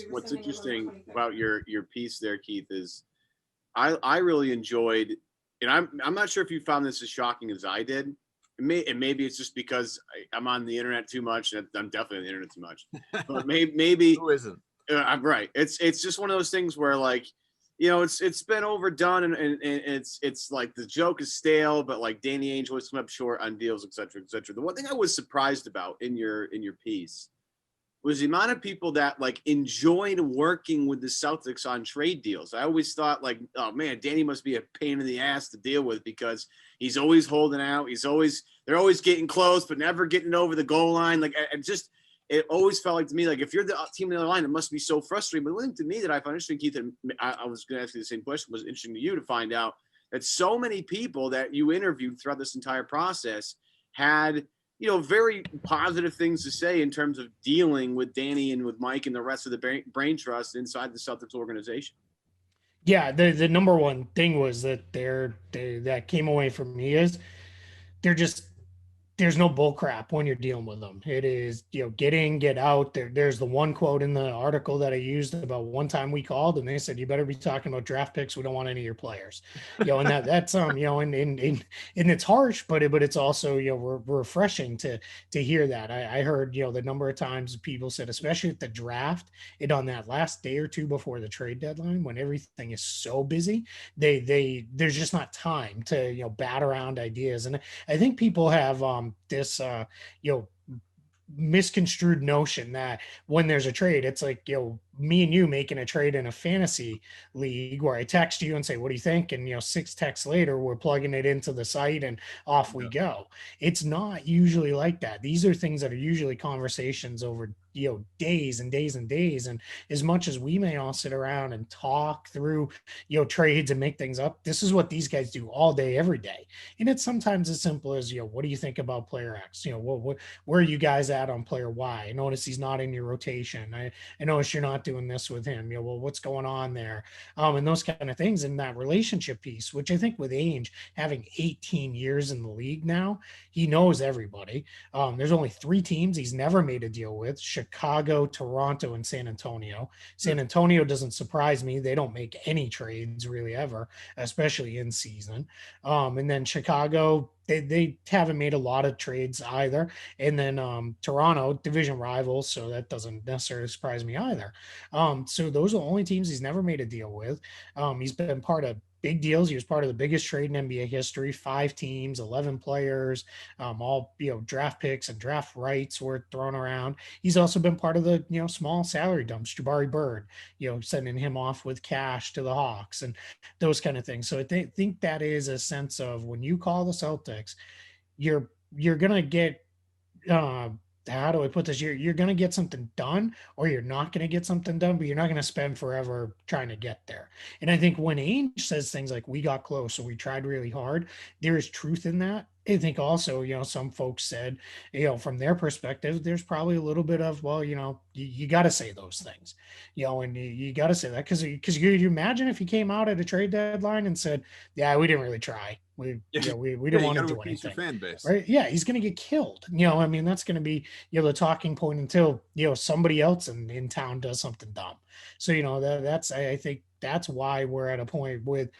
What's interesting about your piece there, Keith, is I really enjoyed, and I'm not sure if you found this as shocking as I did. And maybe it's just because I'm on the internet too much. And I'm definitely on the internet too much. But maybe who isn't? I'm right. It's just one of those things where, like, it's been overdone, and it's like the joke is stale, but like Danny Ainge always come up short on deals, et cetera, et cetera. The one thing I was surprised about in your piece was the amount of people that like enjoyed working with the Celtics on trade deals. I always thought, like, oh man, Danny must be a pain in the ass to deal with because he's always holding out. They're always getting close, but never getting over the goal line. Like, it always felt like to me, like, if you're the team on the other line, it must be so frustrating. But one thing to me that I found interesting, Keith, and I was going to ask you the same question, was interesting to you to find out that so many people that you interviewed throughout this entire process had, very positive things to say in terms of dealing with Danny and with Mike and the rest of the brain trust inside the Celtics organization. Yeah, the number one thing was that that came away from me is they're just there's no bull crap when you're dealing with them. It is, get in, get out. There's the one quote in the article that I used about one time we called and they said, you better be talking about draft picks. We don't want any of your players, and that's, and it's harsh, but it's also, refreshing to hear that. I heard, the number of times people said, especially at the draft and on that last day or two before the trade deadline, when everything is so busy, there's just not time to, bat around ideas. And I think people have, this misconstrued notion that when there's a trade, it's like, me and you making a trade in a fantasy league where I text you and say, what do you think? And, 6 texts later, we're plugging it into the site and off we go. It's not usually like that. These are things that are usually conversations over, days and days and days. And as much as we may all sit around and talk through, trades and make things up, this is what these guys do all day, every day. And it's sometimes as simple as, what do you think about player X? Where are you guys at on player Y? I notice he's not in your rotation. I notice you're not doing this with him. What's going on there? And those kind of things in that relationship piece, which I think with Ainge having 18 years in the league now, he knows everybody. There's only 3 teams he's never made a deal with: Chicago, Toronto, and San Antonio. San Antonio doesn't surprise me. They don't make any trades really ever, especially in season. And then Chicago, they haven't made a lot of trades either. And then Toronto, division rivals, so that doesn't necessarily surprise me either. So those are the only teams he's never made a deal with. He's been part of big deals. He was part of the biggest trade in NBA history: 5 teams, 11 players, all, draft picks and draft rights were thrown around. He's also been part of the, small salary dumps, Jabari Bird, sending him off with cash to the Hawks and those kind of things. So I think that is a sense of, when you call the Celtics, you're going to get, how do I put this? You're going to get something done, or you're not going to get something done, but you're not going to spend forever trying to get there. And I think when Ainge says things like, we got close, so we tried really hard, there is truth in that. I think also, some folks said, from their perspective, there's probably a little bit of, well, you got to say those things, and you got to say that because you imagine if he came out at a trade deadline and said, yeah, we didn't really try. We didn't want to do anything. Fan base. Right? Yeah, he's going to get killed. That's going to be, the talking point until, somebody else in town does something dumb. So, that's, I think that's why we're at a point with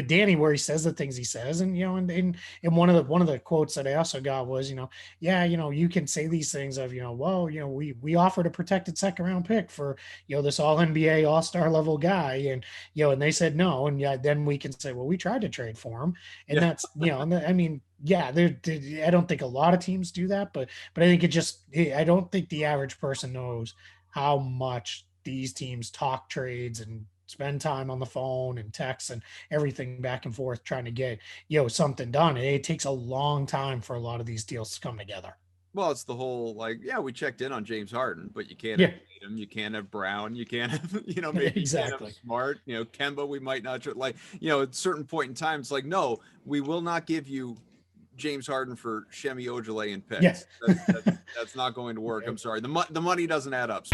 Danny where he says the things he says. And, and one of the quotes that I also got was, you can say these things of, well, we offered a protected 2nd round pick for, this all NBA all-star level guy. And, and they said no. And then we can say, well, we tried to trade for him. And that's, I don't think a lot of teams do that, but I think I don't think the average person knows how much these teams talk trades and spend time on the phone and text and everything back and forth trying to get, something done. It takes a long time for a lot of these deals to come together. Well, it's the whole, like, yeah, we checked in on James Harden, but you can't have Tatum, you can't have Brown, you can't have, maybe exactly. You can't have Smart, Kemba, we might not, like, at a certain point in time, it's like, no, we will not give you James Harden for Shemi Ojale and picks. Yes. That's not going to work. I'm sorry. The money doesn't add up.